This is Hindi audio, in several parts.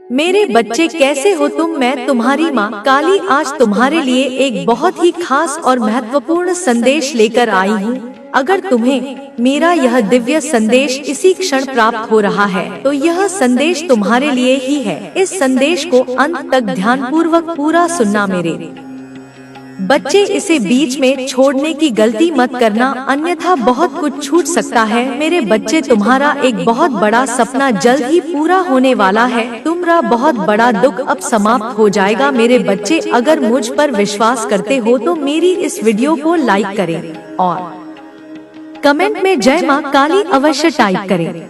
मेरे बच्चे कैसे हो तुम? मैं तुम्हारी माँ काली आज तुम्हारे लिए एक बहुत ही खास और महत्वपूर्ण संदेश लेकर आई हूँ। अगर तुम्हें मेरा यह दिव्य संदेश इसी क्षण प्राप्त हो रहा है तो यह संदेश तुम्हारे लिए ही है। इस संदेश को अंत तक ध्यानपूर्वक पूरा सुनना मेरे बच्चे। इसे बीच में छोड़ने की गलती मत करना, अन्यथा बहुत कुछ छूट सकता है। मेरे बच्चे, तुम्हारा एक बहुत बड़ा सपना जल्द ही पूरा होने वाला है। तुम्हारा बहुत बड़ा दुख अब समाप्त हो जाएगा। मेरे बच्चे, अगर मुझ पर विश्वास करते हो तो मेरी इस वीडियो को लाइक करें और कमेंट में जय माँ काली अवश्य टाइप करें।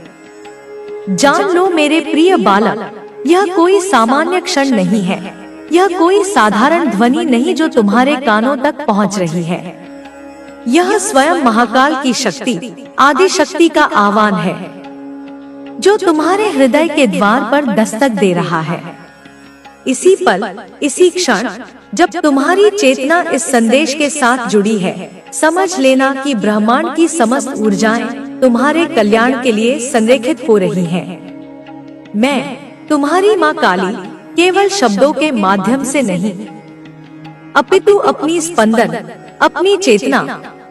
जान लो मेरे प्रिय बालक, यह कोई सामान्य क्षण नहीं है। यह कोई साधारण ध्वनि नहीं जो तुम्हारे कानों तक पहुंच रही है। यह स्वयं महाकाल की शक्ति, आदि शक्ति का आह्वान है जो तुम्हारे हृदय के द्वार पर दस्तक दे रहा है। इसी पल, इसी क्षण जब तुम्हारी चेतना इस संदेश के साथ जुड़ी है, समझ लेना कि ब्रह्मांड की समस्त ऊर्जाएं तुम्हारे कल्याण के लिए संरेखित हो रही हैं। मैं तुम्हारी माँ काली केवल शब्दों के माध्यम से नहीं, अपितु अपनी स्पंदन, अपनी चेतना,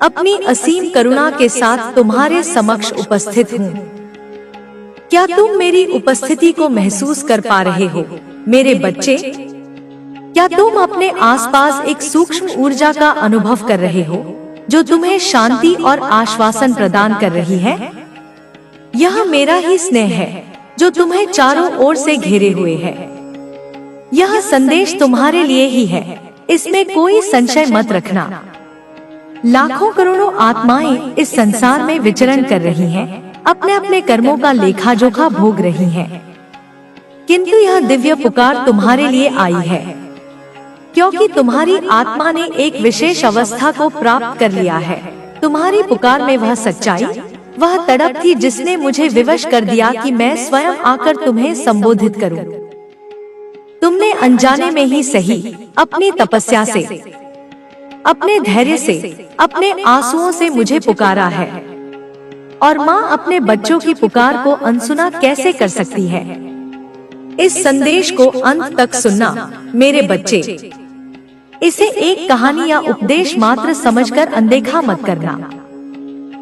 अपनी असीम करुणा के साथ तुम्हारे समक्ष उपस्थित हूँ। क्या तुम मेरी उपस्थिति को महसूस कर पा रहे हो मेरे बच्चे? क्या तुम अपने आसपास एक सूक्ष्म ऊर्जा का अनुभव कर रहे हो जो तुम्हें शांति और आश्वासन प्रदान कर रही है? यह मेरा ही स्नेह है जो तुम्हें चारों ओर से घेरे हुए है। यह संदेश तुम्हारे लिए ही है, इसमें कोई संशय मत रखना। लाखों करोड़ों आत्माएं इस संसार में विचरण कर रही हैं, अपने अपने कर्मों का लेखा जोखा भोग रही हैं। किंतु यह दिव्य पुकार तुम्हारे लिए आई है, क्योंकि तुम्हारी आत्मा ने एक विशेष अवस्था को प्राप्त कर लिया है। तुम्हारी पुकार में वह सच्चाई, वह तड़प थी जिसने मुझे विवश कर दिया कि मैं स्वयं आकर तुम्हें संबोधित करूं। तुमने अनजाने में ही सही, अपनी तपस्या से, अपने धैर्य से, अपने आंसुओं से मुझे पुकारा है। और माँ अपने बच्चों की पुकार को अनसुना कैसे कर सकती है? इस संदेश को अंत तक सुनना मेरे बच्चे। इसे एक कहानी या उपदेश मात्र समझकर अनदेखा मत करना।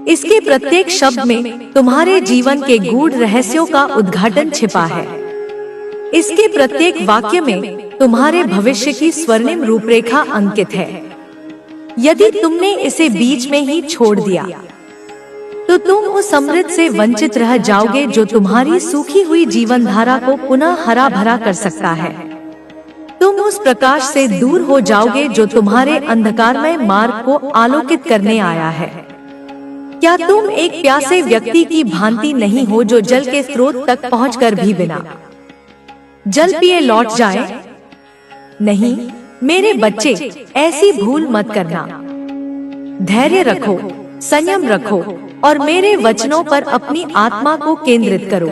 इसके प्रत्येक शब्द में तुम्हारे जीवन के गूढ़ रहस्यों का उद्घाटन छिपा है। इसके प्रत्येक वाक्य में तुम्हारे भविष्य की स्वर्णिम रूपरेखा अंकित है। यदि तुमने इसे बीच में ही छोड़ दिया तो तुम उस अमृत से वंचित रह जाओगे जो तुम्हारी सूखी हुई जीवन धारा को पुनः हरा भरा कर सकता है। तुम उस प्रकाश से दूर हो जाओगे जो तुम्हारे अंधकारमय मार्ग को आलोकित करने आया है। क्या तुम एक प्यासे व्यक्ति की भांति नहीं हो जो जल के स्रोत तक पहुंचकर भी बिना जल पिए लौट जाए? नहीं मेरे बच्चे, ऐसी भूल मत करना। धैर्य रखो, संयम रखो और मेरे वचनों पर अपनी आत्मा को केंद्रित करो।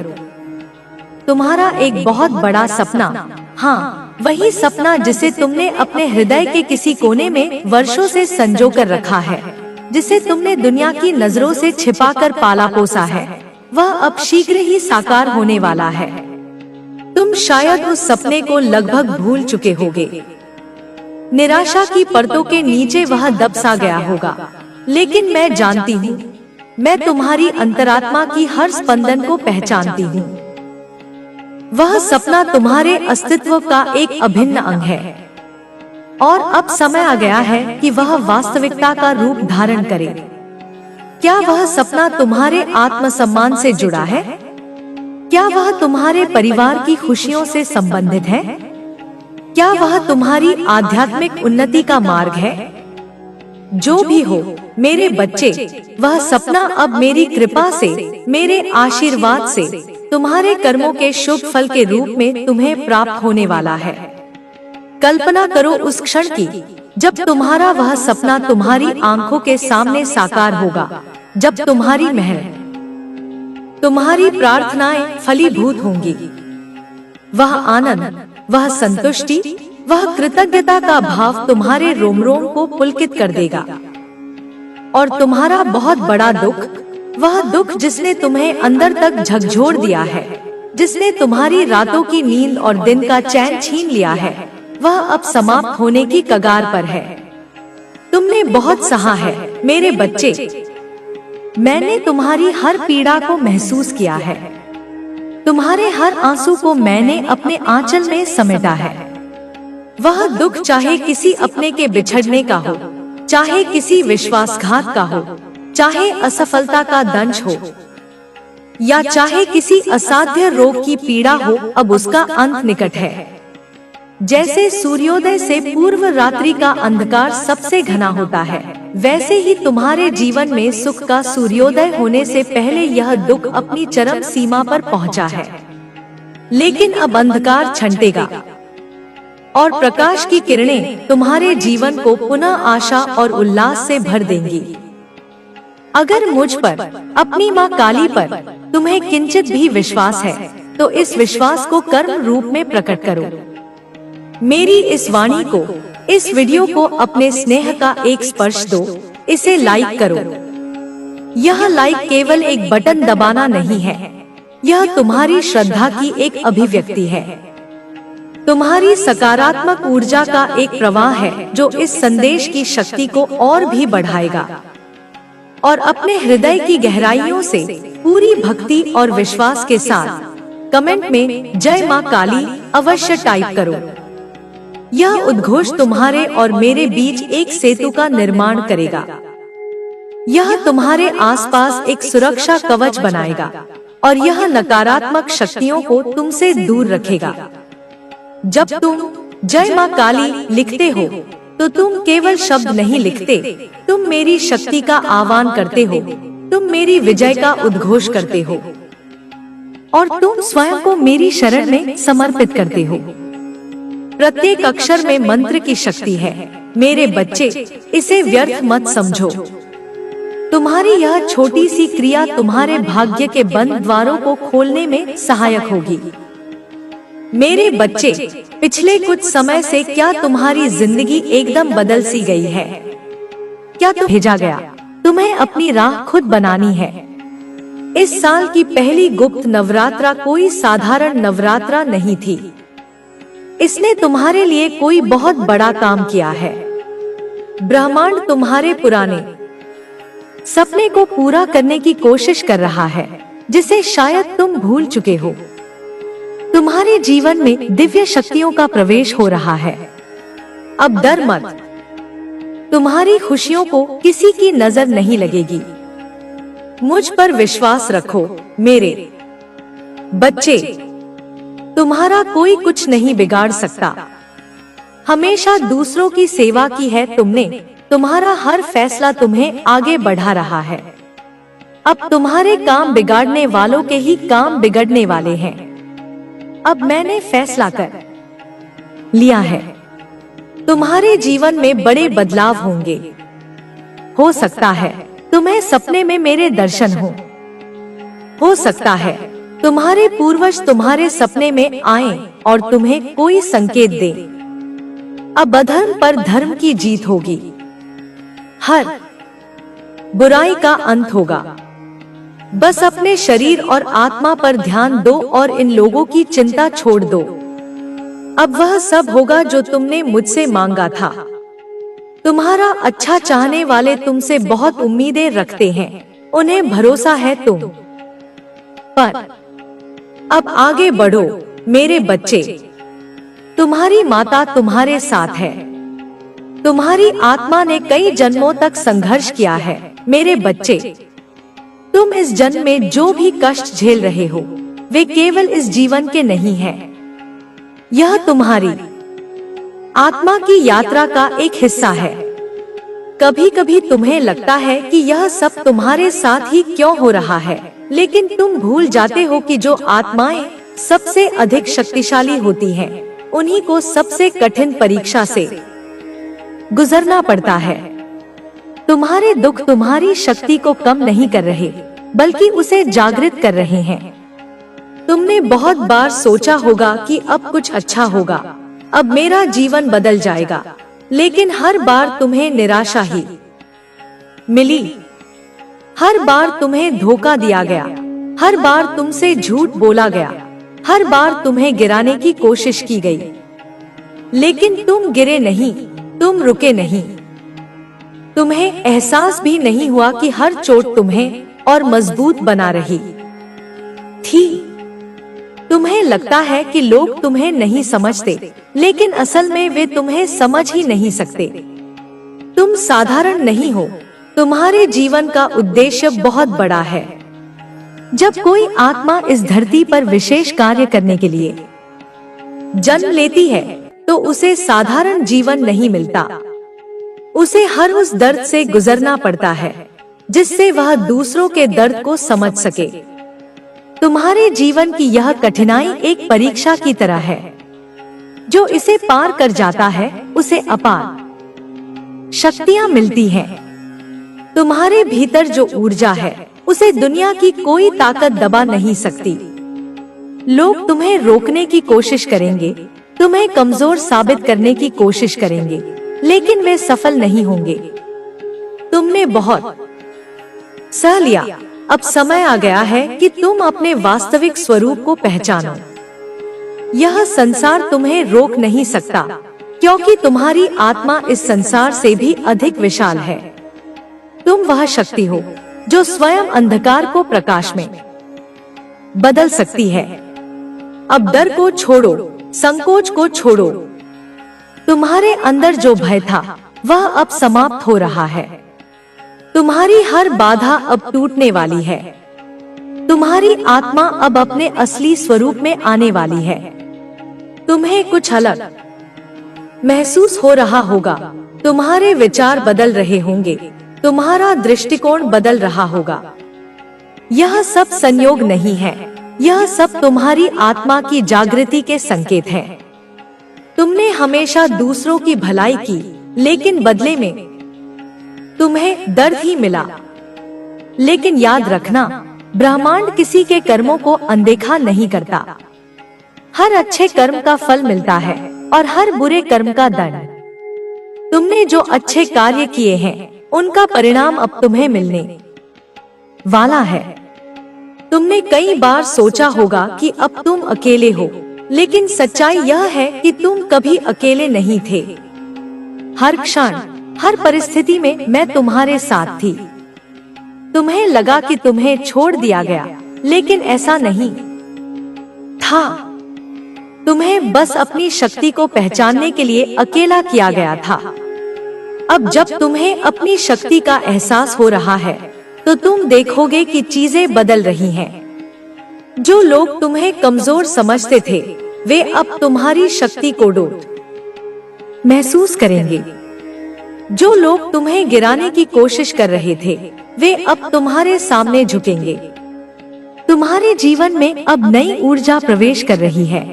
तुम्हारा एक बहुत बड़ा सपना, हाँ वही सपना जिसे तुमने अपने हृदय के किसी कोने में वर्षों से संजो कर रखा है, जिसे तुमने दुनिया की नजरों से छिपाकर पाला पोसा है, वह अब शीघ्र ही साकार होने वाला है। तुम शायद उस सपने को लगभग भूल चुके होगे। निराशा की परतों के नीचे वह दब सा गया होगा, लेकिन मैं जानती हूँ, मैं तुम्हारी अंतरात्मा की हर स्पंदन को पहचानती हूँ। वह सपना तुम्हारे अस्तित्व का एक अभिन्न अंग है और अब समय आ गया है कि वह वास्तविकता का रूप धारण करे। क्या वह सपना तुम्हारे आत्मसम्मान से जुड़ा है? क्या वह तुम्हारे परिवार की खुशियों से संबंधित है? क्या वह तुम्हारी आध्यात्मिक उन्नति का मार्ग है? जो भी हो मेरे बच्चे, वह सपना अब मेरी कृपा से, मेरे आशीर्वाद से, तुम्हारे कर्मों के शुभ फल के रूप में तुम्हें प्राप्त होने वाला है। कल्पना करो उस क्षण की जब तुम्हारा वह सपना तुम्हारी आंखों के सामने साकार होगा, जब तुम्हारी मेहनत, तुम्हारी प्रार्थनाएं फलीभूत होंगी। वह आनंद, वह संतुष्टि, वह कृतज्ञता का भाव तुम्हारे रोम रोम को पुलकित कर देगा। और तुम्हारा बहुत बड़ा दुख, वह दुख जिसने तुम्हें अंदर तक झकझोर दिया है, जिसने तुम्हारी रातों की नींद और दिन का चैन छीन लिया है, वह अब समाप्त होने की कगार पर है। तुमने बहुत सहा है मेरे बच्चे। मैंने तुम्हारी हर पीड़ा को महसूस किया है। तुम्हारे हर आंसू को मैंने अपने आंचल में समेटा है। वह दुख चाहे किसी अपने के बिछड़ने का हो, चाहे किसी विश्वासघात का हो, चाहे असफलता का दंश हो, या चाहे किसी असाध्य रोग की पीड़ा हो, अब उसका अंत निकट है। जैसे सूर्योदय से पूर्व रात्रि का अंधकार सबसे घना होता है, वैसे ही तुम्हारे जीवन में सुख का सूर्योदय होने से पहले यह दुख अपनी चरम सीमा पर पहुंचा है। लेकिन अब अंधकार छंटेगा और प्रकाश की किरणें तुम्हारे जीवन को पुनः आशा और उल्लास से भर देंगी। अगर मुझ पर, अपनी माँ काली पर तुम्हें किंचित भी विश्वास है, तो इस विश्वास को कर्म रूप में प्रकट करो। मेरी इस वाणी को, इस वीडियो को अपने स्नेह का एक स्पर्श दो। इसे लाइक करो। यह लाइक केवल एक बटन दबाना नहीं है, यह तुम्हारी श्रद्धा की एक अभिव्यक्ति है। तुम्हारी सकारात्मक ऊर्जा का एक प्रवाह है जो इस संदेश की शक्ति को और भी बढ़ाएगा। और अपने हृदय की गहराइयों से पूरी भक्ति और विश्वास के साथ कमेंट में जय मां काली अवश्य टाइप करो। यह उद्घोष तुम्हारे और मेरे बीच एक सेतु का निर्माण करेगा। यह तुम्हारे आसपास एक सुरक्षा कवच बनाएगा और यह नकारात्मक शक्तियों को तुमसे दूर रखेगा। जब तुम जय मां काली लिखते हो, तो तुम केवल शब्द नहीं लिखते, तुम मेरी शक्ति का आह्वान करते हो, तुम मेरी विजय का उद्घोष करते हो और तुम स्वयं को मेरी शरण में समर्पित करते हो। प्रत्येक अक्षर में मंत्र की शक्ति है मेरे बच्चे, इसे व्यर्थ मत समझो। तुम्हारी यह छोटी सी क्रिया तुम्हारे भाग्य के बंद द्वारों को खोलने में सहायक होगी। मेरे बच्चे, पिछले कुछ समय से क्या तुम्हारी जिंदगी एकदम बदल सी गई है? क्या तुम भेजा गया? तुम्हें अपनी राह खुद बनानी है। इस साल की पहली गुप्त नवरात्रा कोई साधारण नवरात्रा नहीं थी। इसने तुम्हारे लिए कोई बहुत बड़ा काम किया है। ब्रह्मांड तुम्हारे पुराने सपने को पूरा करने की कोशिश कर रहा है, जिसे शायद तुम भूल चुके हो। तुम्हारे जीवन में दिव्य शक्तियों का प्रवेश हो रहा है। अब डर मत, तुम्हारी खुशियों को किसी की नजर नहीं लगेगी। मुझ पर विश्वास रखो मेरे बच्चे, तुम्हारा कोई कुछ नहीं बिगाड़ सकता। हमेशा दूसरों की सेवा की है तुमने, तुम्हारा हर फैसला तुम्हें आगे बढ़ा रहा है। अब तुम्हारे काम बिगाड़ने वालों के ही काम बिगड़ने वाले हैं। अब मैंने फैसला कर लिया है, तुम्हारे जीवन में बड़े बदलाव होंगे। हो सकता है तुम्हें सपने में मेरे दर्शन हो सकता है तुम्हारे पूर्वज तुम्हारे सपने में आए और तुम्हें कोई संकेत दे। अब अधर्म पर धर्म की जीत होगी, हर बुराई का अंत होगा। बस अपने शरीर और आत्मा पर ध्यान दो और इन लोगों की चिंता छोड़ दो। अब वह सब होगा जो तुमने मुझसे मांगा था। तुम्हारा अच्छा चाहने वाले तुमसे बहुत उम्मीदें रखते हैं, उन्हें भरोसा है तुम पर। अब आगे बढ़ो मेरे बच्चे, तुम्हारी माता तुम्हारे साथ है। तुम्हारी आत्मा ने कई जन्मों तक संघर्ष किया है मेरे बच्चे। तुम इस जन्म में जो भी कष्ट झेल रहे हो, वे केवल इस जीवन के नहीं हैं। यह तुम्हारी आत्मा की यात्रा का एक हिस्सा है। कभी कभी तुम्हें लगता है कि यह सब तुम्हारे साथ ही क्यों हो रहा है, लेकिन तुम भूल जाते हो कि जो आत्माएं सबसे अधिक शक्तिशाली होती हैं, उन्हीं को सबसे कठिन परीक्षा से गुजरना पड़ता है। तुम्हारे दुख तुम्हारी शक्ति को कम नहीं कर रहे, बल्कि उसे जागृत कर रहे हैं। तुमने बहुत बार सोचा होगा कि अब कुछ अच्छा होगा, अब मेरा जीवन बदल जाएगा, लेकिन हर बार तुम्हें निराशा ही मिली। हर बार तुम्हें धोखा दिया गया, हर बार तुमसे झूठ बोला गया, हर बार तुम्हें गिराने की कोशिश की गई, लेकिन तुम गिरे नहीं, तुम रुके नहीं। तुम्हें एहसास भी नहीं हुआ कि हर चोट तुम्हें और मजबूत बना रही थी। तुम्हें लगता है कि लोग तुम्हें नहीं समझते, लेकिन असल में वे तुम्हें समझ ही नहीं सकते। तुम साधारण नहीं हो, तुम्हारे जीवन का उद्देश्य बहुत बड़ा है। जब कोई आत्मा इस धरती पर विशेष कार्य करने के लिए जन्म लेती है, तो उसे साधारण जीवन नहीं मिलता। उसे हर उस दर्द से गुजरना पड़ता है जिससे वह दूसरों के दर्द को समझ सके। तुम्हारे जीवन की यह कठिनाई एक परीक्षा की तरह है। जो इसे पार कर जाता है उसे अपार शक्तियां मिलती हैं। तुम्हारे भीतर जो ऊर्जा है उसे दुनिया की कोई ताकत दबा नहीं सकती। लोग तुम्हें रोकने की कोशिश करेंगे, तुम्हें कमजोर साबित करने की कोशिश करेंगे, लेकिन वे सफल नहीं होंगे। तुमने बहुत सह लिया। अब समय आ गया है कि तुम अपने वास्तविक स्वरूप को पहचानो। यह संसार तुम्हें रोक नहीं सकता, क्योंकि तुम्हारी आत्मा इस संसार से भी अधिक विशाल है। तुम वह शक्ति हो जो स्वयं अंधकार को प्रकाश में बदल सकती है। अब डर को छोड़ो, संकोच को छोड़ो। तुम्हारे अंदर जो भय था वह अब समाप्त हो रहा है। तुम्हारी हर बाधा अब टूटने वाली है। तुम्हारी आत्मा अब अपने असली स्वरूप में आने वाली है। तुम्हें कुछ अलग महसूस हो रहा होगा। तुम्हारे विचार बदल रहे होंगे, तुम्हारा दृष्टिकोण बदल रहा होगा। यह सब संयोग नहीं है, यह सब तुम्हारी आत्मा की जागृति के संकेत हैं। तुमने हमेशा दूसरों की भलाई की, लेकिन बदले में तुम्हें दर्द ही मिला। लेकिन याद रखना, ब्रह्मांड किसी के कर्मों को अनदेखा नहीं करता। हर अच्छे कर्म का फल मिलता है और हर बुरे कर्म का दंड। तुमने जो अच्छे कार्य किए हैं उनका परिणाम अब तुम्हें मिलने वाला है। तुमने कई बार सोचा होगा कि अब तुम अकेले हो, लेकिन सच्चाई यह है कि तुम कभी अकेले नहीं थे। हर क्षण, हर परिस्थिति में मैं तुम्हारे साथ थी। तुम्हें लगा कि तुम्हें छोड़ दिया गया, लेकिन ऐसा नहीं था। तुम्हें बस अपनी शक्ति को पहचानने के लिए अकेला किया गया था। अब जब तुम्हें अपनी शक्ति का एहसास हो रहा है, तो तुम देखोगे कि चीजें बदल रही हैं। जो लोग तुम्हें कमजोर समझते थे, वे अब तुम्हारी शक्ति को डोट महसूस करेंगे। जो लोग तुम्हें गिराने की कोशिश कर रहे थे, वे अब तुम्हारे सामने झुकेंगे। तुम्हारे जीवन में अब नई ऊर्जा प्रवेश कर रही है।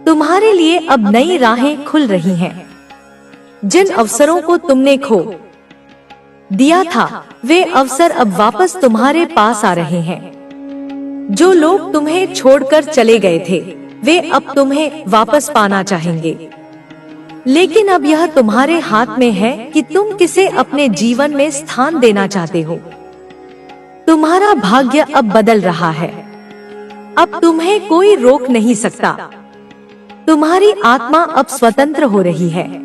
तुम्हारे लिए अब नई राहें खुल रही हैं। जिन अवसरों को तुमने खो दिया था, वे अवसर अब वापस तुम्हारे पास आ रहे हैं। जो लोग तुम्हें छोड़कर चले गए थे, वे अब तुम्हें वापस पाना चाहेंगे। लेकिन अब यह तुम्हारे हाथ में है कि तुम किसे अपने जीवन में स्थान देना चाहते हो। तुम्हारा भाग्य अब बदल रहा है। अब तुम्हें कोई रोक नहीं सकता। तुम्हारी आत्मा अब स्वतंत्र हो रही है।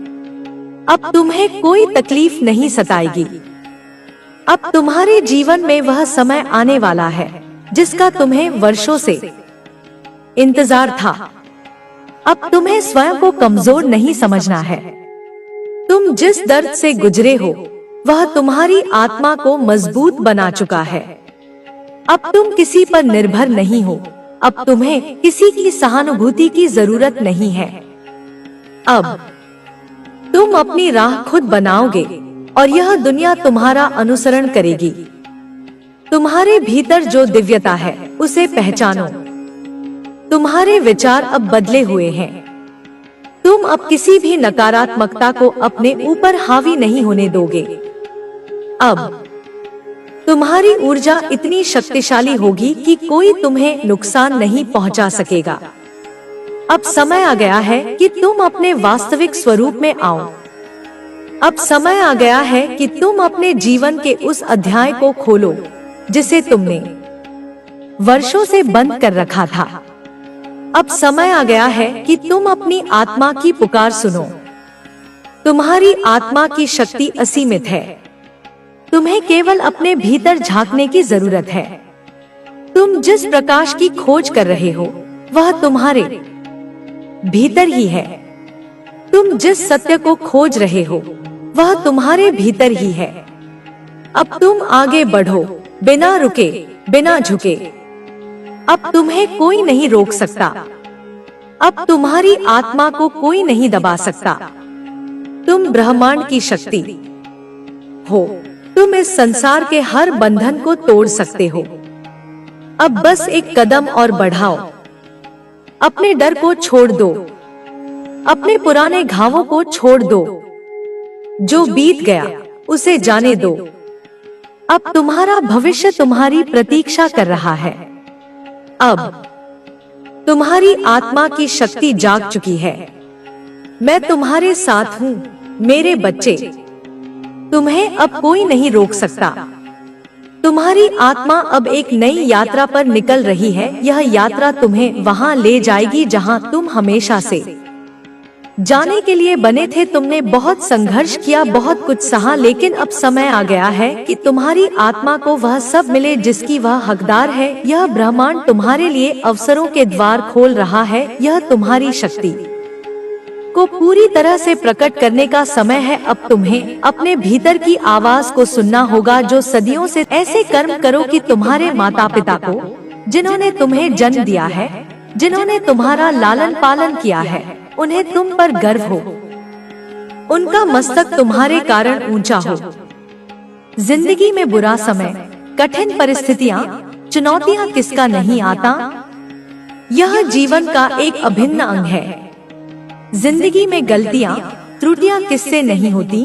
अब तुम्हें कोई तकलीफ नहीं सताएगी। अब तुम्हारे जीवन में वह समय आने वाला है जिसका तुम्हें वर्षों से इंतजार था। अब तुम्हें स्वयं को कमजोर नहीं समझना है। तुम जिस दर्द से गुजरे हो, वह तुम्हारी आत्मा को मजबूत बना चुका है। अब तुम किसी पर निर्भर नहीं हो। अब तुम्हें किसी की सहानुभूति की जरूरत नहीं है। अब तुम अपनी राह खुद बनाओगे और यह दुनिया तुम्हारा अनुसरण करेगी। तुम्हारे भीतर जो दिव्यता है उसे पहचानो। तुम्हारे विचार अब बदले हुए हैं। तुम अब किसी भी नकारात्मकता को अपने ऊपर हावी नहीं होने दोगे। अब तुम्हारी ऊर्जा इतनी शक्तिशाली होगी कि कोई तुम्हें नुकसान नहीं पहुंचा सकेगा। अब समय आ गया है कि तुम अपने वास्तविक स्वरूप में आओ। अब समय आ गया है कि तुम अपने जीवन के उस अध्याय को खोलो जिसे तुमने वर्षों से बंद कर रखा था। अब समय आ गया है कि तुम अपनी आत्मा की पुकार सुनो। तुम्हारी आत्मा की शक्ति असीमित है। तुम्हें केवल अपने भीतर झांकने की जरूरत है। तुम जिस प्रकाश की खोज कर रहे हो वह तुम्हारे भीतर ही है। तुम जिस सत्य को खोज रहे हो वह तुम्हारे भीतर ही है। अब तुम आगे बढ़ो, बिना रुके, बिना झुके। अब तुम्हें कोई नहीं रोक सकता। अब तुम्हारी आत्मा को कोई नहीं दबा सकता। तुम ब्रह्मांड की शक्ति हो। तुम इस संसार के हर बंधन को तोड़ सकते हो। अब बस एक कदम और बढ़ाओ। अपने डर को छोड़ दो। अपने पुराने घावों को छोड़ दो। जो बीत गया उसे जाने दो। अब तुम्हारा भविष्य तुम्हारी प्रतीक्षा कर रहा है। अब तुम्हारी आत्मा की शक्ति जाग चुकी है। मैं तुम्हारे साथ हूँ मेरे बच्चे। तुम्हें अब कोई नहीं रोक सकता। तुम्हारी आत्मा अब एक नई यात्रा पर निकल रही है। यह यात्रा तुम्हें वहां ले जाएगी जहां तुम हमेशा से जाने के लिए बने थे। तुमने बहुत संघर्ष किया, बहुत कुछ सहा, लेकिन अब समय आ गया है कि तुम्हारी आत्मा को वह सब मिले जिसकी वह हकदार है। यह ब्रह्मांड तुम्हारे लिए अवसरों के द्वार खोल रहा है। यह तुम्हारी शक्ति को पूरी तरह से प्रकट करने का समय है। अब तुम्हें अपने भीतर की आवाज को सुनना होगा जो सदियों से ऐसे कर्म करो कि तुम्हारे माता पिता को, जिन्होंने तुम्हें जन्म दिया है, जिन्होंने तुम्हारा लालन पालन किया है, उन्हें तुम पर गर्व हो। उनका मस्तक तुम्हारे कारण ऊंचा हो। जिंदगी में बुरा समय, कठिन परिस्थितियां, चुनौतियां किसका नहीं आता। यह जीवन का एक अभिन्न अंग है। जिंदगी में गलतियां, त्रुटियां किससे नहीं होती।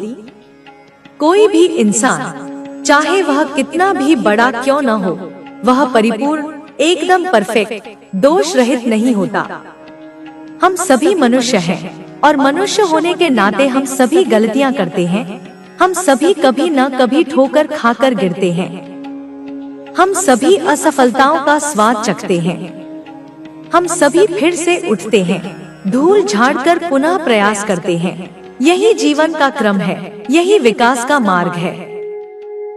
कोई भी इंसान, चाहे वह कितना भी बड़ा क्यों न हो, वह परिपूर्ण, एकदम परफेक्ट, दोष रहित नहीं होता। हम सभी मनुष्य हैं और मनुष्य होने के नाते हम सभी गलतियां करते हैं। हम सभी कभी न कभी ठोकर खाकर गिरते हैं। हम सभी असफलताओं का स्वाद चखते हैं। हम सभी फिर से उठते हैं, धूल झाड़कर पुनः प्रयास करते हैं। यही जीवन का क्रम है, यही विकास का मार्ग है।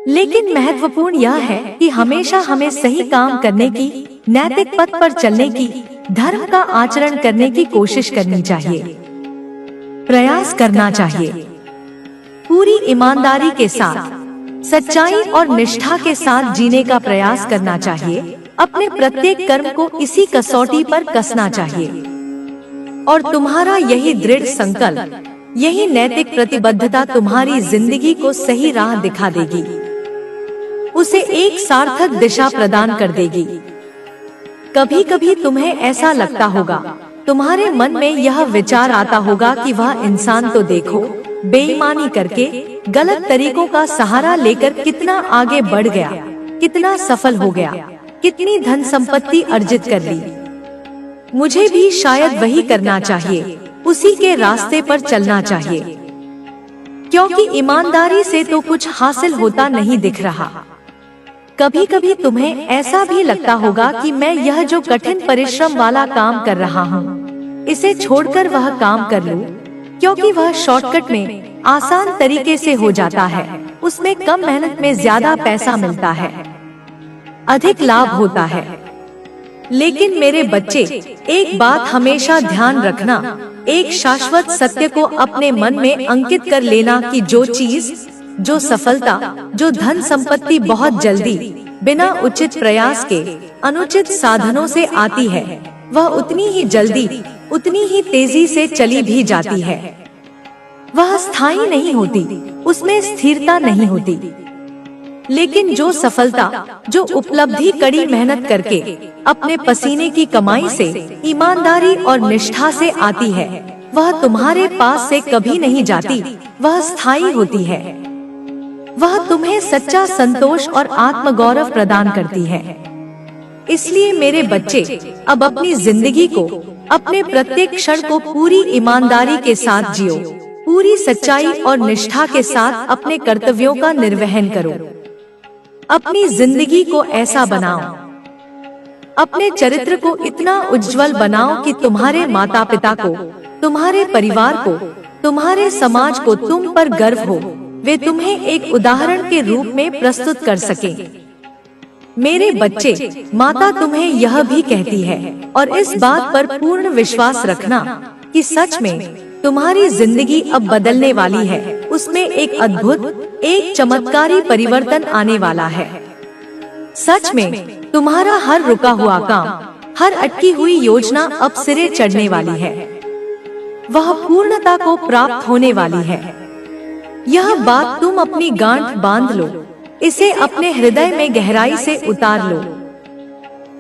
लेकिन महत्वपूर्ण यह है कि हमेशा हमें सही काम करने की, नैतिक पथ पर चलने की, धर्म का आचरण करने की कोशिश करनी चाहिए। प्रयास करना चाहिए। पूरी ईमानदारी के साथ, सच्चाई और निष्ठा के साथ जीने का प्रयास करना चाहिए। अपने प्रत्येक कर्म को इसी कसौटी पर कसना चाहिए। और तुम्हारा यही दृढ़ संकल्प, यही नैतिक प्रतिबद्धता तुम्हारी जिंदगी को सही राह दिखा देगी, उसे एक सार्थक दिशा प्रदान कर देगी। कभी कभी तुम्हें ऐसा लगता होगा, तुम्हारे मन में यह विचार आता होगा कि वह इंसान तो देखो, बेईमानी करके, गलत तरीकों का सहारा लेकर कितना आगे बढ़ गया, कितना सफल हो गया, कितनी धन संपत्ति अर्जित कर ली। मुझे भी शायद वही करना चाहिए, उसी के रास्ते पर चलना चाहिए, क्योंकि ईमानदारी से तो कुछ हासिल होता नहीं दिख रहा। कभी कभी तुम्हें ऐसा भी लगता होगा कि मैं यह जो कठिन परिश्रम वाला काम कर रहा हूँ, इसे छोड़कर वह काम कर लूं, क्योंकि वह शॉर्टकट में, आसान तरीके से हो जाता है। उसमें कम मेहनत में ज्यादा पैसा मिलता है, अधिक लाभ होता है। लेकिन मेरे बच्चे, एक बात हमेशा ध्यान रखना, एक शाश्वत सत्य को अपने मन में अंकित कर लेना कि जो चीज, जो सफलता, जो धन संपत्ति बहुत जल्दी, बिना उचित प्रयास के, अनुचित साधनों से आती है, वह उतनी ही जल्दी, उतनी ही तेजी से चली भी जाती है। वह स्थायी नहीं होती, उसमें स्थिरता नहीं होती। लेकिन जो सफलता, जो उपलब्धि कड़ी मेहनत करके, अपने पसीने की कमाई से, ईमानदारी और निष्ठा से आती है, वह तुम्हारे पास से कभी नहीं जाती, वह स्थायी होती है। वह तुम्हें सच्चा संतोष और आत्मगौरव प्रदान करती है। इसलिए मेरे बच्चे, अब अपनी जिंदगी को, अपने प्रत्येक क्षण को पूरी ईमानदारी के साथ जियो, पूरी सच्चाई और निष्ठा के साथ अपने कर्तव्यों का निर्वहन करो। अपनी जिंदगी को ऐसा बनाओ अपने चरित्र को इतना उज्जवल बनाओ कि तुम्हारे माता पिता को, तुम्हारे परिवार को, तुम्हारे समाज को तुम पर गर्व हो, वे तुम्हें एक उदाहरण के रूप में प्रस्तुत कर सकें। मेरे बच्चे, माता तुम्हें यह भी कहती है और इस बात पर पूर्ण विश्वास रखना कि सच में तुम्हारी जिंदगी अब बदलने वाली है। उसमें एक अद्भुत, एक चमत्कारी परिवर्तन आने वाला है। सच में तुम्हारा हर रुका हुआ काम, हर अटकी हुई योजना अब सिरे चढ़ने वाली है। वह पूर्णता को प्राप्त होने वाली है। यह बात तुम अपनी गांठ बांध लो, इसे अपने हृदय में गहराई से उतार लो।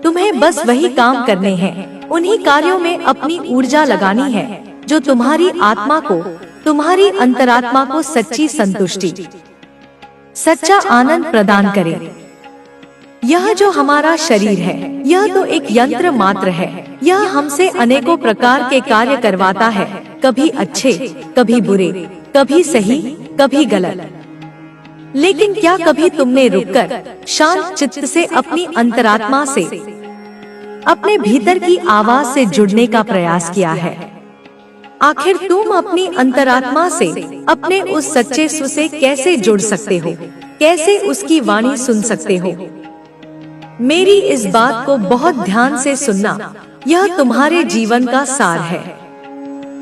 तुम्हें बस वही काम करने हैं, उन्हीं कार्यों में अपनी ऊर्जा लगानी है जो तुम्हारी आत्मा को, तुम्हारी अंतरात्मा को सच्ची संतुष्टि, सच्चा आनंद प्रदान करे। यह जो हमारा शरीर है, यह तो एक यंत्र मात्र है। यह हमसे अनेकों प्रकार के कार्य करवाता है, कभी अच्छे, कभी बुरे, कभी सही, कभी गलत। लेकिन क्या कभी तुमने रुककर शांत चित्त से अपनी अंतरात्मा से, अपने भीतर की आवाज से जुड़ने का प्रयास किया है? आखिर तुम अपनी अंतरात्मा से, अपने उस सच्चे स्व से कैसे जुड़ सकते हो? कैसे उसकी वाणी सुन सकते हो? मेरी इस बात को बहुत ध्यान से सुनना, यह तुम्हारे जीवन का सार है।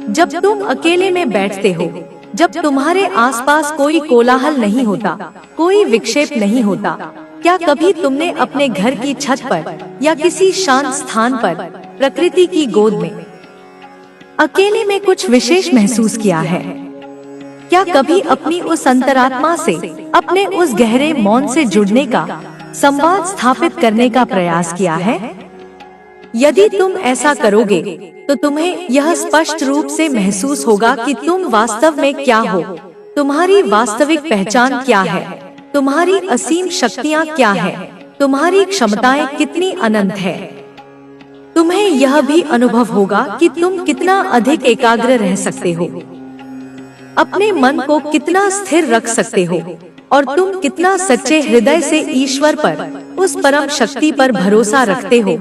जब तुम अकेले में बैठते हो, जब तुम्हारे आसपास कोई कोलाहल नहीं होता, कोई विक्षेप नहीं होता, क्या कभी तुमने अपने घर की छत पर या किसी शांत स्थान पर, प्रकृति की गोद में अकेले में कुछ विशेष महसूस किया है? क्या कभी अपनी उस अंतरात्मा से, अपने उस गहरे मौन से जुड़ने का, संवाद स्थापित करने का प्रयास किया है? यदि तुम ऐसा करोगे तो तुम्हें यह स्पष्ट रूप से महसूस होगा कि तुम वास्तव में क्या हो, तुम्हारी वास्तविक पहचान क्या है, तुम्हारी असीम शक्तियाँ क्या है, तुम्हारी क्षमताएं कितनी अनंत है। तुम्हें यह भी अनुभव होगा कि तुम कितना अधिक एकाग्र रह सकते हो, अपने मन को कितना स्थिर रख सकते हो, और तुम कितना सच्चे हृदय से ईश्वर पर, उस परम शक्ति पर भरोसा रखते हो,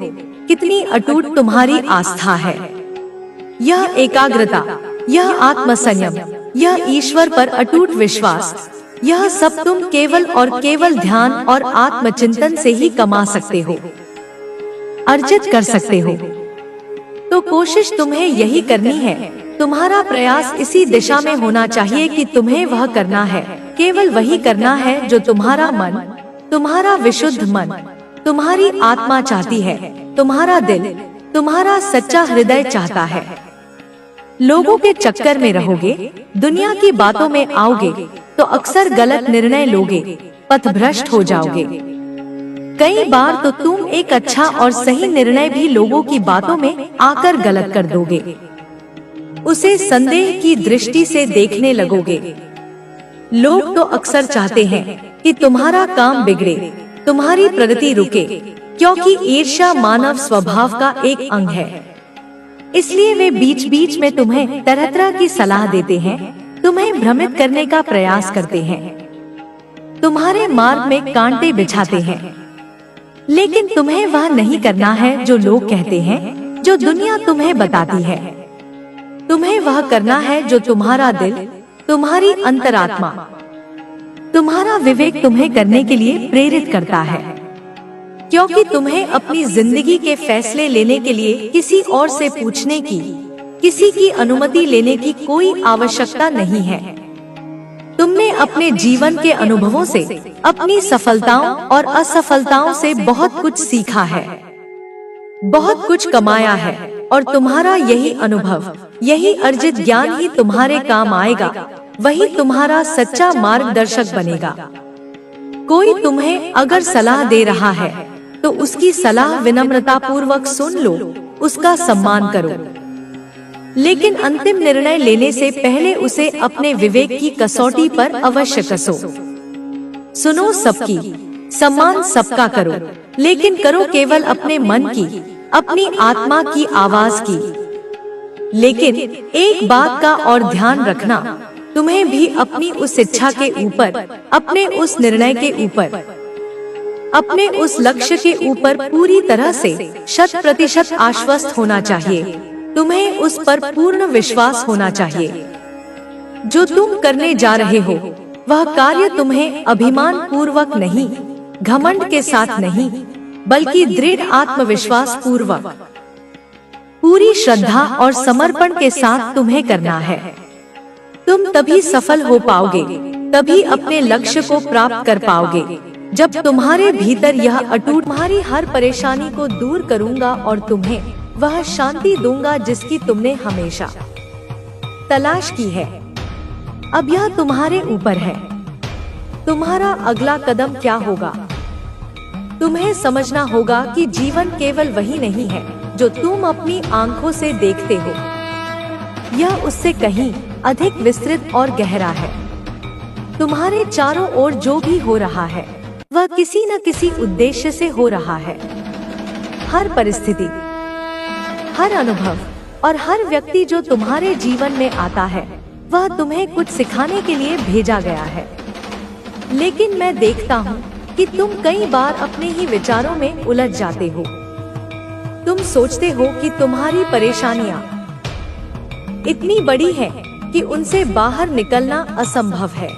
कितनी अटूट तुम्हारी आस्था है। यह एकाग्रता, यह आत्मसंयम, यह ईश्वर पर अटूट विश्वास, यह सब तुम केवल और केवल ध्यान और आत्मचिंतन से ही कमा सकते हो, अर्जित कर सकते हो। तो कोशिश तुम्हें यही करनी है। तुम्हारा प्रयास इसी दिशा में होना चाहिए कि तुम्हें वह करना है, केवल वही करना है जो तुम्हारा मन, तुम्हारा विशुद्ध मन, तुम्हारी आत्मा चाहती है, तुम्हारा दिल, तुम्हारा सच्चा हृदय चाहता है। लोगों के चक्कर में रहोगे, दुनिया की बातों में आओगे तो अक्सर गलत निर्णय लोगे, पथभ्रष्ट हो जाओगे। कई बार तो तुम एक अच्छा और सही निर्णय भी लोगों की बातों में आकर गलत कर दोगे, उसे संदेह की दृष्टि से देखने लगोगे। लोग तो अक्सर चाहते हैं कि तुम्हारा काम बिगड़े, तुम्हारी प्रगति रुके, क्योंकि ईर्ष्या मानव स्वभाव का एक अंग है। इसलिए वे बीच बीच में तुम्हें तरह तरह की सलाह देते हैं, तुम्हें भ्रमित करने का प्रयास करते हैं, तुम्हारे मार्ग में कांटे बिछाते हैं। लेकिन तुम्हें वह नहीं करना है जो लोग कहते हैं, जो दुनिया तुम्हें बताती है। तुम्हें वह करना है जो तुम्हारा दिल, तुम्हारी अंतरात्मा, तुम्हारा विवेक तुम्हें करने के लिए प्रेरित करता है। क्योंकि तुम्हें अपनी जिंदगी के फैसले लेने के लिए किसी और से पूछने की, किसी की अनुमति लेने की कोई आवश्यकता नहीं है। तुमने अपने जीवन के अनुभवों से, अपनी सफलताओं और असफलताओं से बहुत कुछ सीखा है, बहुत कुछ कमाया है, और तुम्हारा यही अनुभव, यही अर्जित ज्ञान ही तुम्हारे काम आएगा, वही तुम्हारा सच्चा मार्गदर्शक बनेगा। कोई तुम्हें अगर सलाह दे रहा है तो उसकी सलाह विनम्रता पूर्वक सुन लो, उसका सम्मान करो। लेकिन अंतिम निर्णय लेने से पहले उसे अपने विवेक की कसौटी पर अवश्य कसो। सुनो सबकी, सम्मान सबका करो, लेकिन करो केवल अपने मन की, अपनी आत्मा की आवाज की। लेकिन एक बात का और ध्यान रखना, तुम्हें भी अपनी उस इच्छा के ऊपर, अपने उस निर्णय के ऊपर, अपने उस लक्ष्य के ऊपर पूरी तरह से 100% आश्वस्त होना चाहिए। तुम्हें उस पर पूर्ण विश्वास होना चाहिए। जो तुम करने जा रहे हो वह कार्य तुम्हें अभिमान पूर्वक नहीं, घमंड के साथ नहीं, बल्कि दृढ़ आत्मविश्वास पूर्वक, पूरी श्रद्धा और समर्पण के साथ तुम्हें करना है। तुम तभी सफल हो पाओगे, तभी अपने लक्ष्य को प्राप्त कर पाओगे, जब तुम्हारे भीतर यह अटूट, तुम्हारी हर परेशानी को दूर करूंगा और तुम्हें वह शांति दूंगा जिसकी तुमने हमेशा तलाश की है। अब यह तुम्हारे ऊपर है। तुम्हारा अगला कदम क्या होगा? तुम्हें समझना होगा कि जीवन केवल वही नहीं है जो तुम अपनी आंखों से देखते हो। यह उससे कहीं अधिक विस्तृत और गहरा है। तुम्हारे चारों ओर जो भी हो रहा है वह किसी न किसी उद्देश्य से हो रहा है। हर परिस्थिति, हर अनुभव और हर व्यक्ति जो तुम्हारे जीवन में आता है वह तुम्हें कुछ सिखाने के लिए भेजा गया है। लेकिन मैं देखता हूँ कि तुम कई बार अपने ही विचारों में उलझ जाते हो। तुम सोचते हो कि तुम्हारी परेशानियाँ इतनी बड़ी है कि उनसे बाहर निकलना असंभव है।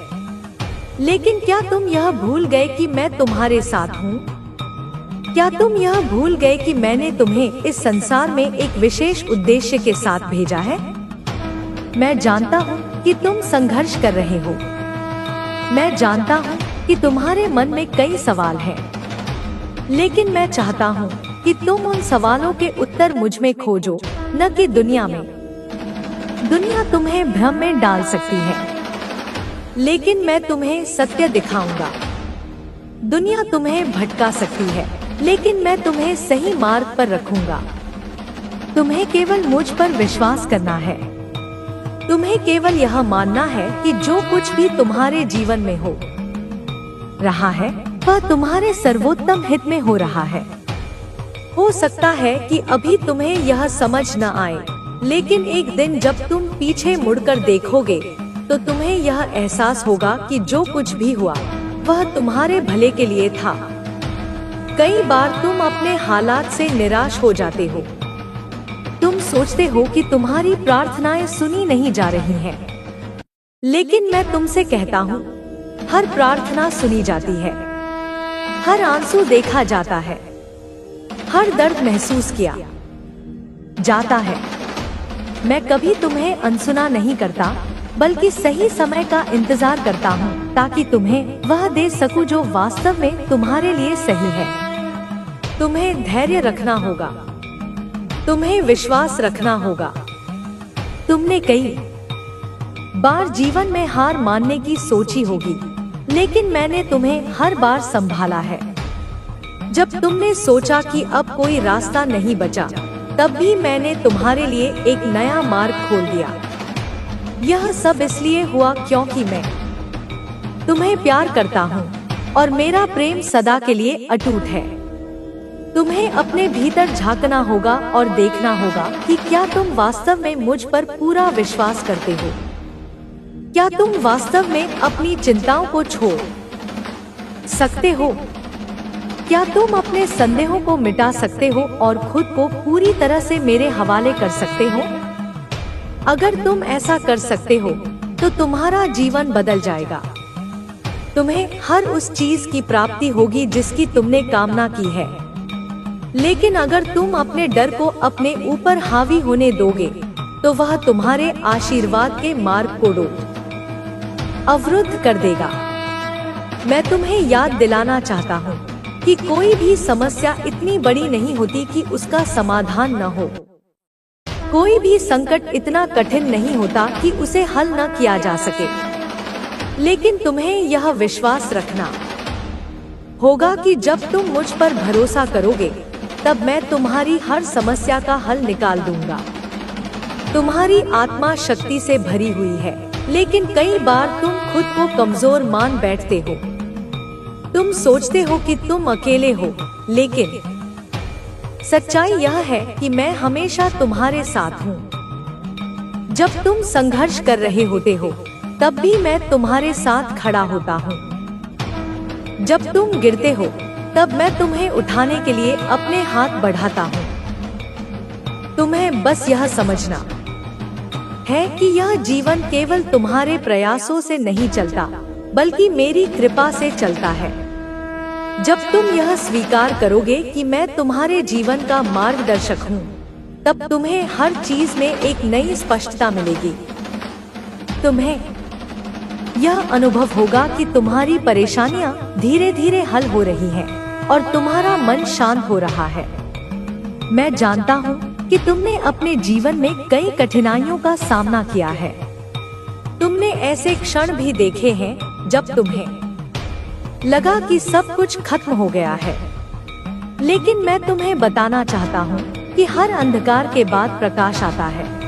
लेकिन क्या तुम यह भूल गए कि मैं तुम्हारे साथ हूँ? क्या तुम यह भूल गए कि मैंने तुम्हें इस संसार में एक विशेष उद्देश्य के साथ भेजा है? मैं जानता हूँ कि तुम संघर्ष कर रहे हो। मैं जानता हूँ कि तुम्हारे मन में कई सवाल हैं। लेकिन मैं चाहता हूँ कि तुम उन सवालों के उत्तर मुझ में खोजो, न कि दुनिया में। दुनिया तुम्हें भ्रम में डाल सकती है, लेकिन मैं तुम्हें सत्य दिखाऊंगा। दुनिया तुम्हें भटका सकती है, लेकिन मैं तुम्हें सही मार्ग पर रखूंगा। तुम्हें केवल मुझ पर विश्वास करना है। तुम्हें केवल यह मानना है कि जो कुछ भी तुम्हारे जीवन में हो रहा है वह तुम्हारे सर्वोत्तम हित में हो रहा है। हो सकता है कि अभी तुम्हें यह समझ न आए, लेकिन एक दिन जब तुम पीछे मुड़कर देखोगे तो तुम्हें यह एहसास होगा कि जो कुछ भी हुआ वह तुम्हारे भले के लिए था। कई बार तुम अपने हालात से निराश हो जाते हो। तुम सोचते हो कि तुम्हारी प्रार्थनाएं सुनी नहीं जा रही हैं। लेकिन मैं तुमसे कहता हूँ, हर प्रार्थना सुनी जाती है, हर आंसू देखा जाता है, हर दर्द महसूस किया जाता है। मैं कभी तुम्हें अनसुना नहीं करता, बल्कि सही समय का इंतजार करता हूँ ताकि तुम्हें वह दे सकूं जो वास्तव में तुम्हारे लिए सही है। तुम्हें धैर्य रखना होगा, तुम्हें विश्वास रखना होगा। तुमने कई बार जीवन में हार मानने की सोची होगी, लेकिन मैंने तुम्हें हर बार संभाला है। जब तुमने सोचा कि अब कोई रास्ता नहीं बचा, तब भी मैंने तुम्हारे लिए एक नया मार्ग खोल दिया। यह सब इसलिए हुआ क्योंकि मैं तुम्हें प्यार करता हूँ और मेरा प्रेम सदा के लिए अटूट है। तुम्हें अपने भीतर झांकना होगा और देखना होगा कि क्या तुम वास्तव में मुझ पर पूरा विश्वास करते हो। क्या तुम वास्तव में अपनी चिंताओं को छोड़ सकते हो? क्या तुम अपने संदेहों को मिटा सकते हो और खुद को पूरी तरह से मेरे हवाले कर सकते हो? अगर तुम ऐसा कर सकते हो तो तुम्हारा जीवन बदल जाएगा। तुम्हें हर उस चीज की प्राप्ति होगी जिसकी तुमने कामना की है। लेकिन अगर तुम अपने डर को अपने ऊपर हावी होने दोगे तो वह तुम्हारे आशीर्वाद के मार्ग को अवरुद्ध कर देगा। मैं तुम्हें याद दिलाना चाहता हूँ कि कोई भी समस्या इतनी बड़ी नहीं होती कि उसका समाधान न हो। कोई भी संकट इतना कठिन नहीं होता कि उसे हल न किया जा सके। लेकिन तुम्हें यह विश्वास रखना होगा कि जब तुम मुझ पर भरोसा करोगे तब मैं तुम्हारी हर समस्या का हल निकाल दूंगा। तुम्हारी आत्मा शक्ति से भरी हुई है, लेकिन कई बार तुम खुद को कमजोर मान बैठते हो। तुम सोचते हो कि तुम अकेले हो, लेकिन सच्चाई यह है कि मैं हमेशा तुम्हारे साथ हूँ। जब तुम संघर्ष कर रहे होते हो तब भी मैं तुम्हारे साथ खड़ा होता हूँ। जब तुम गिरते हो तब मैं तुम्हें उठाने के लिए अपने हाथ बढ़ाता हूँ। तुम्हें बस यह समझना है कि यह जीवन केवल तुम्हारे प्रयासों से नहीं चलता, बल्कि मेरी कृपा से चलता है। जब तुम यह स्वीकार करोगे कि मैं तुम्हारे जीवन का मार्गदर्शक हूँ, तब तुम्हें हर चीज में एक नई स्पष्टता मिलेगी। तुम्हें यह अनुभव होगा कि तुम्हारी परेशानियां धीरे धीरे हल हो रही हैं और तुम्हारा मन शांत हो रहा है। मैं जानता हूँ कि तुमने अपने जीवन में कई कठिनाइयों का सामना किया है। तुमने ऐसे क्षण भी देखे हैं जब तुम्हें लगा कि सब कुछ खत्म हो गया है। लेकिन मैं तुम्हें बताना चाहता हूँ कि हर अंधकार के बाद प्रकाश आता है।